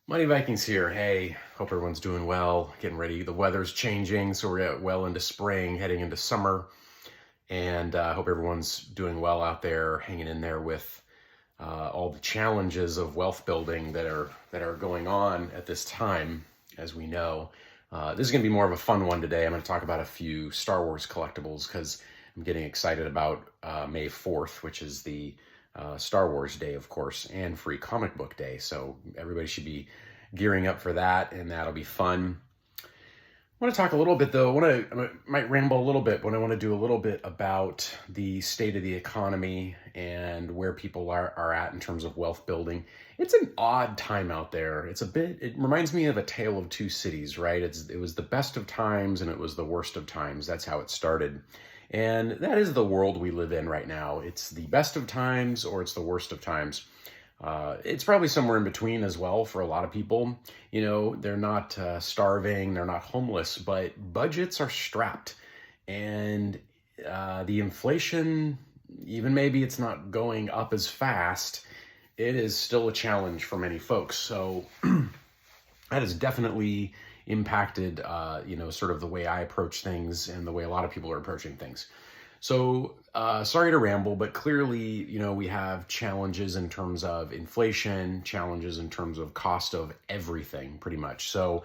Money Vikings here. Hey, hope everyone's doing well. Getting ready. The weather's changing, so we're well into spring, heading into summer, and hope everyone's doing well out there, hanging in there with all the challenges of wealth building that are going on at this time, as we know. This is going to be more of a fun one today. I'm going to talk about a few Star Wars collectibles because I'm getting excited about May 4th, which is the Star Wars Day, of course, and Free Comic Book Day. So everybody should be gearing up for that, and that'll be fun. I want to talk a little bit, though. I might ramble a little bit, but I want to do a little bit about the state of the economy and where people are at in terms of wealth building. It's an odd time out there. It reminds me of a tale of two cities, right? It was the best of times and it was the worst of times. That's how it started. And that is the world we live in right now. It's the best of times or it's the worst of times. It's probably somewhere in between as well for a lot of people. You know, they're not starving, they're not homeless, but budgets are strapped. And the inflation, even maybe it's not going up as fast, it is still a challenge for many folks. So that has definitely impacted, sort of the way I approach things and the way a lot of people are approaching things. So sorry to ramble, but clearly, we have challenges in terms of inflation, challenges in terms of cost of everything, pretty much. So,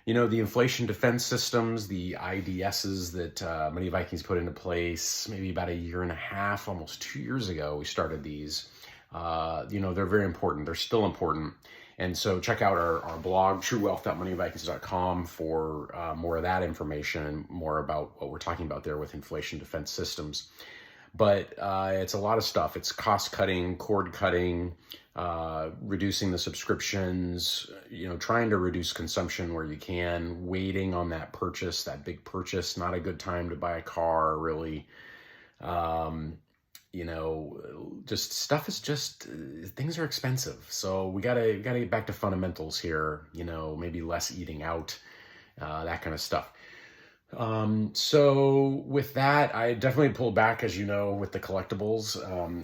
the inflation defense systems, the IDSs that Money Vikings put into place maybe about a year and a half, almost 2 years ago, we started these. They're very important. They're still important. And so check out our blog, truewealth.moneyvikings.com for more of that information and more about what we're talking about there with inflation defense systems. But it's a lot of stuff. It's cost cutting, cord cutting, reducing the subscriptions, trying to reduce consumption where you can, waiting on that purchase, that big purchase. Not a good time to buy a car, really. Things are expensive. So we gotta get back to fundamentals here, maybe less eating out, that kind of stuff. So with that, I definitely pulled back, as you know, with the collectibles.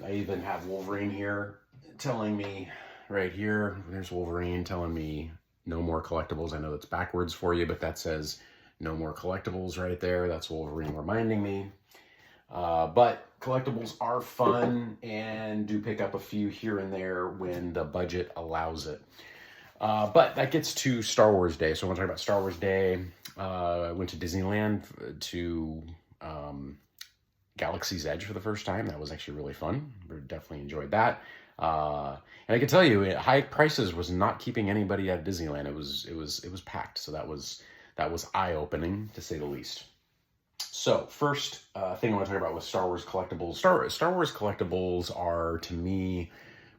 I even have Wolverine here telling me right here, there's Wolverine telling me no more collectibles. I know that's backwards for you, but that says no more collectibles right there. That's Wolverine reminding me. But collectibles are fun and do pick up a few here and there when the budget allows it. But that gets to Star Wars Day. So I want to talk about Star Wars Day. I went to Disneyland to Galaxy's Edge for the first time. That was actually really fun. We definitely enjoyed that. And I can tell you, high prices was not keeping anybody at Disneyland. It was packed. So that was eye-opening, to say the least. So first thing I want to talk about with Star Wars collectibles. Star Wars collectibles are, to me,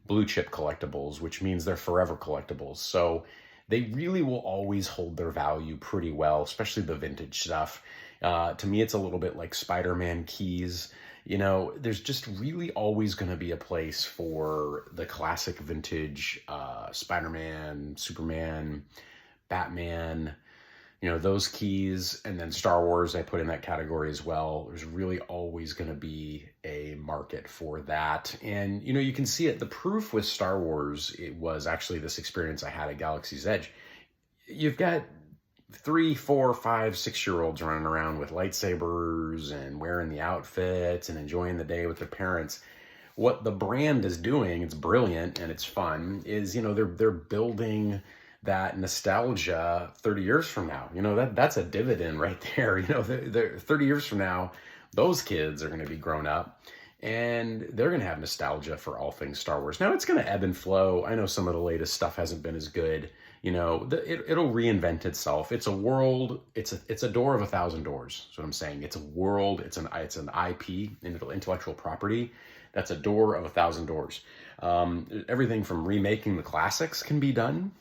blue chip collectibles, which means they're forever collectibles. So they really will always hold their value pretty well, especially the vintage stuff. To me, it's a little bit like Spider-Man keys. There's just really always going to be a place for the classic vintage Spider-Man, Superman, Batman, those keys, and then Star Wars I put in that category as well. There's really always going to be a market for that. And, you can see it. The proof with Star Wars, it was actually this experience I had at Galaxy's Edge. You've got 3, 4, 5, 6-year-olds running around with lightsabers and wearing the outfits and enjoying the day with their parents. What the brand is doing, it's brilliant and it's fun, is, they're building that nostalgia 30 years from now. That's a dividend right there. 30 years from now, those kids are going to be grown up and they're going to have nostalgia for all things Star Wars. Now it's going to ebb and flow. I know some of the latest stuff hasn't been as good. It'll reinvent itself. It's a world. It's a door of 1,000 doors. That's what I'm saying. It's a world. It's an IP, intellectual property. That's a door of 1,000 doors. Everything from remaking the classics can be done,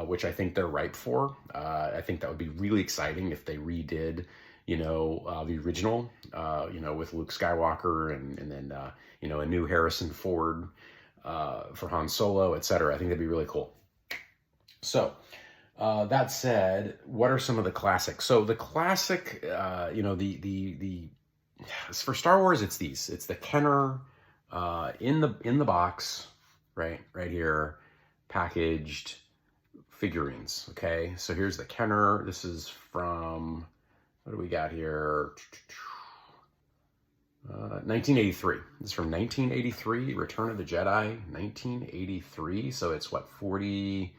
which I think they're ripe for. I think that would be really exciting if they redid, the original, with Luke Skywalker and then, a new Harrison Ford for Han Solo, etc. I think that'd be really cool. So that said, what are some of the classics? So the classic, for Star Wars, it's these. It's the Kenner in the box, right here, packaged. figurines, okay? So here's the Kenner. This is from, what do we got here? 1983. This is from 1983, Return of the Jedi, 1983. So it's what, 40,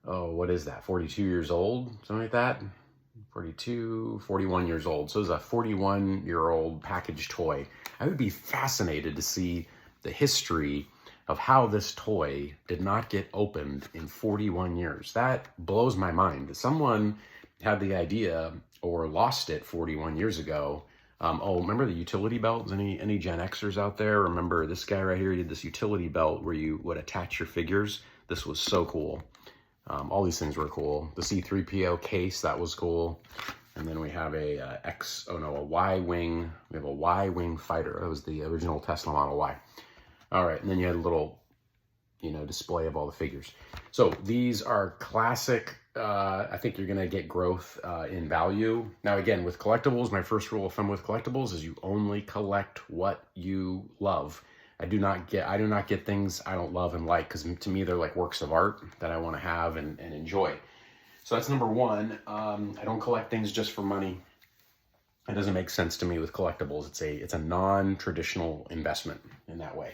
oh, what is that? 42 years old, something like that? 42, 41 years old. So it's a 41-year-old packaged toy. I would be fascinated to see the history of how this toy did not get opened in 41 years. That blows my mind. Someone had the idea or lost it 41 years ago. Oh, remember the utility belts? Any Gen Xers out there? Remember this guy right here? He did this utility belt where you would attach your figures. This was so cool. All these things were cool. The C-3PO case, that was cool. And then we have a Y-wing. We have a Y-wing fighter. That was the original Tesla Model Y. All right, and then you had a little, display of all the figures. So these are classic. I think you're going to get growth in value. Now, again, with collectibles, my first rule of thumb with collectibles is you only collect what you love. I do not get things I don't love and like, because to me, they're like works of art that I want to have and enjoy. So that's number one. I don't collect things just for money. It doesn't make sense to me with collectibles. It's a non-traditional investment in that way.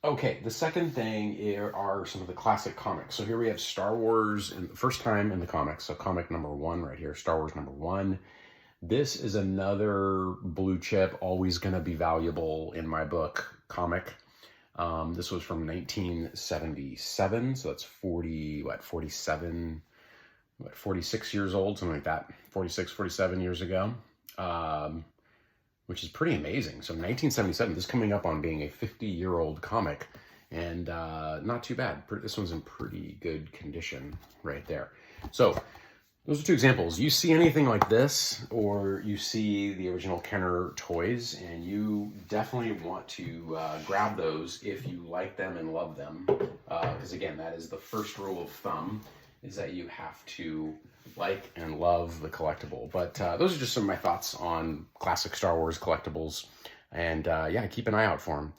Okay, the second thing here are some of the classic comics. So here we have Star Wars, and the first time in the comics. So comic number 1 right here, Star Wars number 1. This is another blue chip, always going to be valuable in my book comic. This was from 1977, so that's 46 years old, something like that, 46, 47 years ago, which is pretty amazing. So 1977, this is coming up on being a 50-year-old comic, and not too bad. This one's in pretty good condition right there. So those are two examples. You see anything like this, or you see the original Kenner toys, and you definitely want to grab those if you like them and love them. Because again, that is the first rule of thumb, is that you have to like and love the collectible. But those are just some of my thoughts on classic Star Wars collectibles. And yeah, keep an eye out for them.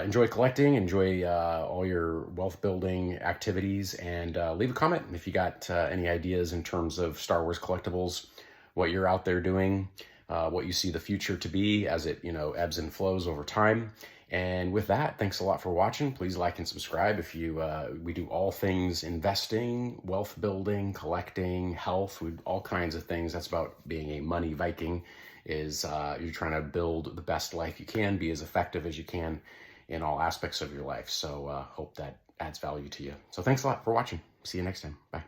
Enjoy collecting, enjoy all your wealth building activities, and leave a comment if you got any ideas in terms of Star Wars collectibles, what you're out there doing, what you see the future to be as it ebbs and flows over time. And with that, thanks a lot for watching. Please like and subscribe. If you we do all things investing, wealth building, collecting, health, all kinds of things. That's about being a money Viking. Is you're trying to build the best life you can, be as effective as you can in all aspects of your life. So hope that adds value to you. So thanks a lot for watching. See you next time. Bye.